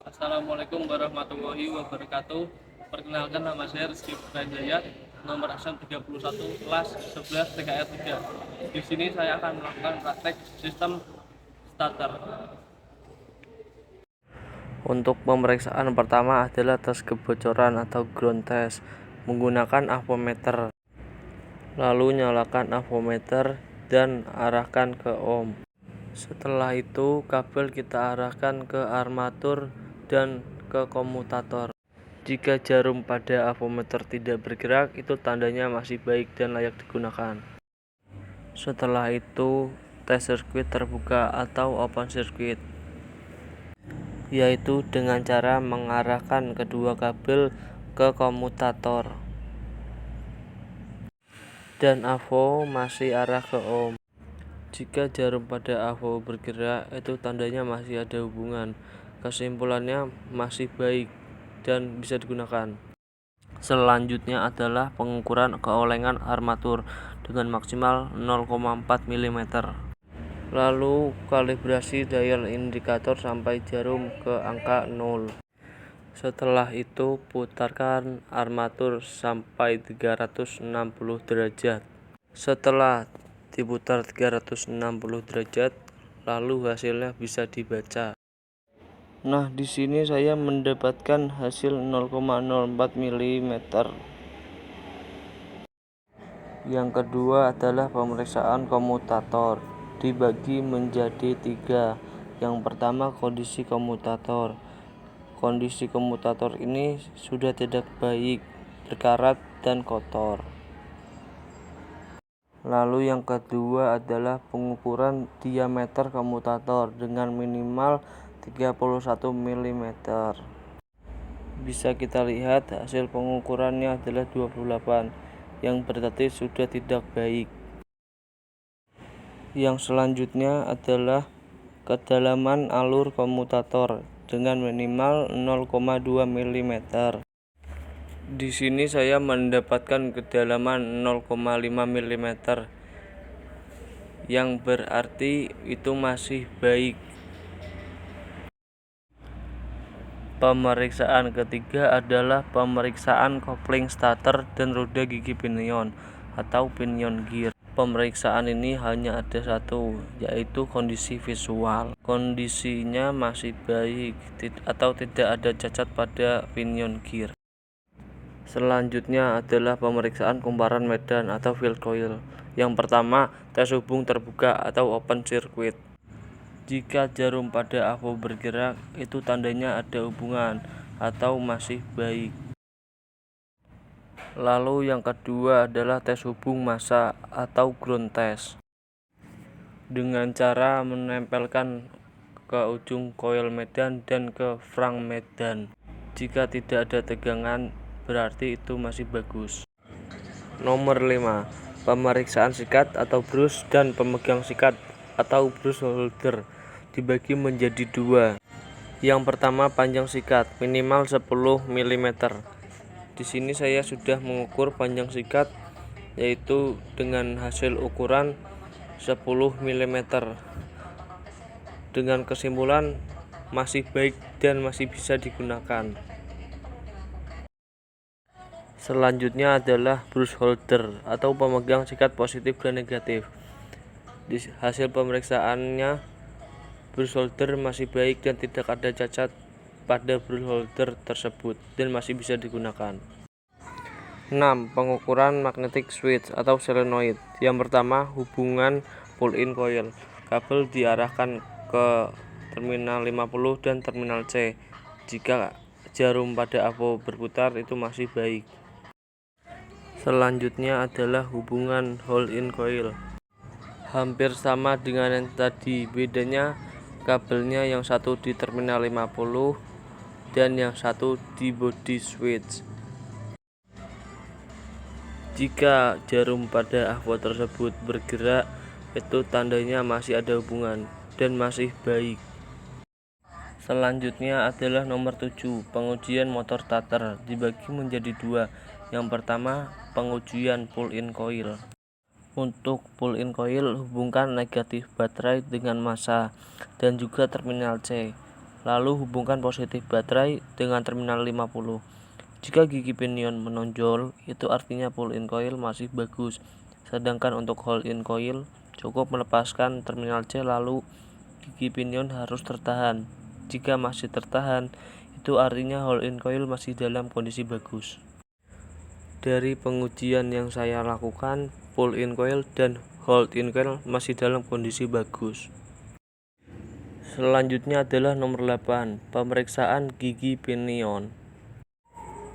Assalamualaikum warahmatullahi wabarakatuh. Perkenalkan, nama saya Rizky Jaya, nomor absen 31, kelas 11 TKR 3. Di sini saya akan melakukan praktek sistem starter. Untuk pemeriksaan pertama adalah tes kebocoran atau ground test menggunakan avometer. Lalu nyalakan avometer dan arahkan ke ohm. Setelah itu kabel kita arahkan ke armatur dan ke komutator. Jika jarum pada avometer tidak bergerak, itu tandanya masih baik dan layak digunakan. Setelah itu tes sirkuit terbuka atau open circuit, yaitu dengan cara mengarahkan kedua kabel ke komutator dan avo masih arah ke ohm. Jika jarum pada avo bergerak, itu tandanya masih ada hubungan. Kesimpulannya masih baik dan bisa digunakan. Selanjutnya adalah pengukuran keolengan armatur dengan maksimal 0,4 mm. Lalu kalibrasi dial indikator sampai jarum ke angka 0. Setelah itu putarkan armatur sampai 360 derajat. Setelah diputar 360 derajat, lalu hasilnya bisa dibaca. Nah, di sini saya mendapatkan hasil 0,04 mm. Yang kedua adalah pemeriksaan komutator, dibagi menjadi 3. Yang pertama, kondisi komutator. Kondisi komutator ini sudah tidak baik, berkarat dan kotor. Lalu yang kedua adalah pengukuran diameter komutator dengan minimal 31 mm. Bisa kita lihat hasil pengukurannya adalah 28, yang berarti sudah tidak baik. Yang selanjutnya adalah kedalaman alur komutator dengan minimal 0,2 mm. Di sini saya mendapatkan kedalaman 0,5 mm, yang berarti itu masih baik. Pemeriksaan ketiga adalah pemeriksaan kopling starter dan roda gigi pinion atau pinion gear. Pemeriksaan ini hanya ada satu, yaitu kondisi visual. Kondisinya masih baik atau tidak ada cacat pada pinion gear. Selanjutnya adalah pemeriksaan kumparan medan atau field coil. Yang pertama, tes hubung terbuka atau open circuit. Jika jarum pada avo bergerak, itu tandanya ada hubungan atau masih baik. Lalu yang kedua adalah tes hubung massa atau ground test, dengan cara menempelkan ke ujung koil medan dan ke frang medan. Jika tidak ada tegangan, berarti itu masih bagus. Nomor 5. Pemeriksaan sikat atau brus dan pemegang sikat atau brush holder dibagi menjadi 2. Yang pertama, panjang sikat minimal 10 mm. Di sini saya sudah mengukur panjang sikat, yaitu dengan hasil ukuran 10 mm. Dengan kesimpulan masih baik dan masih bisa digunakan. Selanjutnya adalah brush holder atau pemegang sikat positif dan negatif. Di hasil pemeriksaannya, brush holder masih baik dan tidak ada cacat pada brush holder tersebut dan masih bisa digunakan. 6. Pengukuran magnetic switch atau solenoid. Yang pertama, hubungan pull-in coil. Kabel diarahkan ke terminal 50 dan terminal C. Jika jarum pada avo berputar, itu masih baik. Selanjutnya adalah hubungan hold-in coil. Hampir sama dengan yang tadi, bedanya kabelnya yang satu di terminal 50 dan yang satu di body switch. Jika jarum pada avo tersebut bergerak, itu tandanya masih ada hubungan dan masih baik. Selanjutnya adalah nomor 7, pengujian motor starter, dibagi menjadi 2. Yang pertama, pengujian pull-in coil. Untuk pull-in coil, hubungkan negatif baterai dengan massa dan juga terminal C. Lalu hubungkan positif baterai dengan terminal 50. Jika gigi pinion menonjol, itu artinya pull-in coil masih bagus. Sedangkan untuk hold-in coil, cukup melepaskan terminal C lalu gigi pinion harus tertahan. Jika masih tertahan, itu artinya hold-in coil masih dalam kondisi bagus. Dari pengujian yang saya lakukan, pull-in coil dan hold-in coil masih dalam kondisi bagus. Selanjutnya adalah nomor 8, pemeriksaan gigi pinion.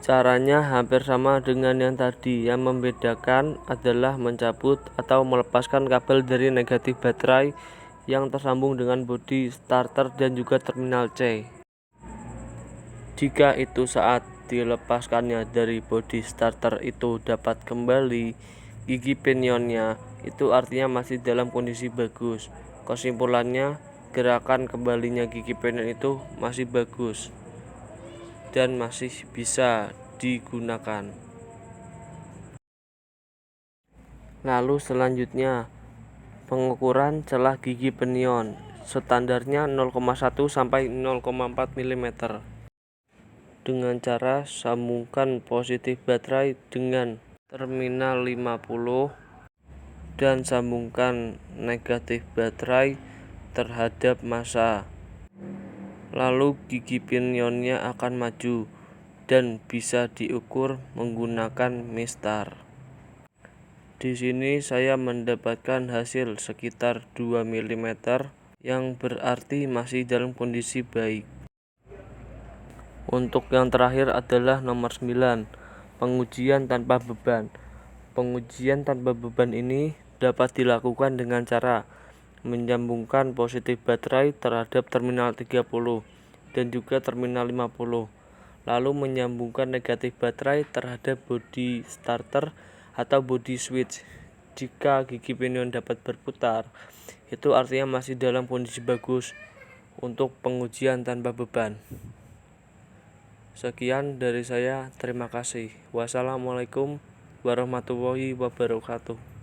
Caranya hampir sama dengan yang tadi, yang membedakan adalah mencabut atau melepaskan kabel dari negatif baterai yang tersambung dengan bodi starter dan juga terminal C. Jika itu saat dilepaskannya dari bodi starter itu dapat kembali gigi pinionnya, itu artinya masih dalam kondisi bagus. Kesimpulannya, gerakan kembalinya gigi pinion itu masih bagus dan masih bisa digunakan. Lalu selanjutnya, pengukuran celah gigi pinion. Standarnya 0,1 sampai 0,4 mm. Dengan cara sambungkan positif baterai dengan terminal 50 dan sambungkan negatif baterai terhadap massa. Lalu gigi pinionnya akan maju dan bisa diukur menggunakan mistar. Di sini saya mendapatkan hasil sekitar 2 mm yang berarti masih dalam kondisi baik. Untuk yang terakhir adalah nomor 9, pengujian tanpa beban. Pengujian tanpa beban ini dapat dilakukan dengan cara menyambungkan positif baterai terhadap terminal 30 dan juga terminal 50, lalu menyambungkan negatif baterai terhadap bodi starter atau bodi switch. Jika gigi pinion dapat berputar, itu artinya masih dalam kondisi bagus untuk pengujian tanpa beban. Sekian dari saya, terima kasih. Wassalamualaikum warahmatullahi wabarakatuh.